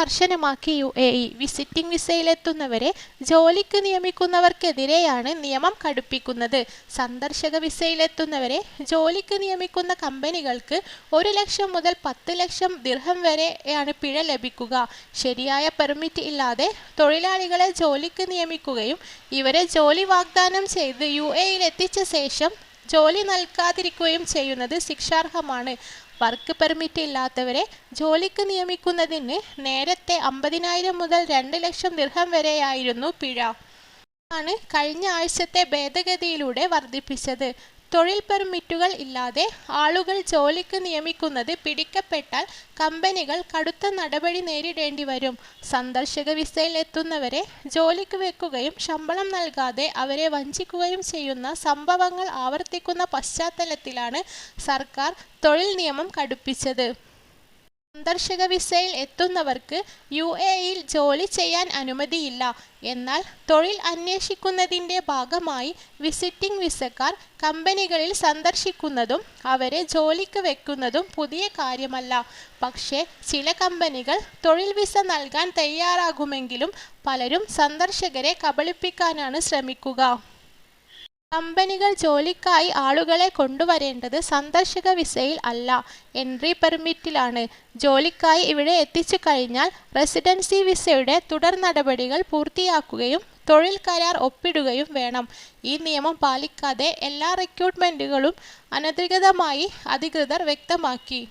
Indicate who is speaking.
Speaker 1: കർശനമാക്കി UAE. Visiting വിസയിലെത്തുന്നവരെ ജോലിക്ക് നിയമിക്കുന്നവർക്കെതിരെയാണ് നിയമം കടുപ്പിക്കുന്നത്. സന്ദർശക വിസയിലെത്തുന്നവരെ ജോലിക്ക് നിയമിക്കുന്ന കമ്പനികൾക്ക് 1 ലക്ഷം മുതൽ 10 ലക്ഷം ദിർഹം വരെയാണ് പിഴ ലഭിക്കുക. ശരിയായ പെർമിറ്റ് ഇല്ലാതെ തൊഴിലാളികളെ ജോലിക്ക് നിയമിക്കുകയും ഇവരെ ജോലി വാഗ്ദാനം ചെയ്ത് UAEയിൽ എത്തിച്ച ശേഷം ജോലി നൽകാതിരിക്കുകയും ചെയ്യുന്നത് ശിക്ഷാർഹമാണ്. വർക്ക് പെർമിറ്റ് ഇല്ലാത്തവരെ ജോലിക്ക് നിയമിക്കുന്നതിന് നേരത്തെ 50,000 മുതൽ 2 ലക്ഷം ദിർഹം വരെയായിരുന്നു പിഴ. ആണ് കഴിഞ്ഞ ആഴ്ചത്തെ ഭേദഗതിയിലൂടെ വർദ്ധിപ്പിച്ചത്. തൊഴിൽ പെർമിറ്റുകൾ ഇല്ലാതെ ആളുകൾ ജോലിക്ക് നിയമിക്കുന്നത് പിടിക്കപ്പെട്ടാൽ കമ്പനികൾ കടുത്ത നടപടി നേരിടേണ്ടി വരും. സന്ദർശക വിസയിൽ എത്തുന്നവരെ ജോലിക്ക് വെക്കുകയും ശമ്പളം നൽകാതെ അവരെ വഞ്ചിക്കുകയും ചെയ്യുന്ന സംഭവങ്ങൾ ആവർത്തിക്കുന്ന പശ്ചാത്തലത്തിലാണ് സർക്കാർ തൊഴിൽ നിയമം കടുപ്പിച്ചത്. സന്ദർശക വിസയിൽ എത്തുന്നവർക്ക് UAEയിൽ ജോലി ചെയ്യാൻ അനുമതിയില്ല. എന്നാൽ തൊഴിൽ അന്വേഷിക്കുന്നതിൻ്റെ ഭാഗമായി വിസിറ്റിംഗ് വിസക്കാർ കമ്പനികളിൽ സന്ദർശിക്കുന്നതും അവരെ ജോലിക്ക് വെക്കുന്നതും പുതിയ കാര്യമല്ല. പക്ഷേ ചില കമ്പനികൾ തൊഴിൽ വിസ നൽകാൻ തയ്യാറാകുമെങ്കിലും പലരും സന്ദർശകരെ കബളിപ്പിക്കാനാണ് ശ്രമിക്കുക. കമ്പനികൾ ജോലിക്കായി ആളുകളെ കൊണ്ടുവരേണ്ടത് സന്ദർശക വിസയിൽ അല്ല, എൻട്രി പെർമിറ്റിലാണ്. ജോലിക്കായി ഇവിടെ എത്തിച്ചു കഴിഞ്ഞാൽ റെസിഡൻസി വിസയുടെ തുടർ നടപടികൾ പൂർത്തിയാക്കുകയും തൊഴിൽ കരാർ ഒപ്പിടുകയും വേണം. ഈ നിയമം പാലിക്കാതെ എല്ലാ റിക്രൂട്ട്മെൻറ്റുകളും അനധികൃതമായി അധികൃതർ വ്യക്തമാക്കി.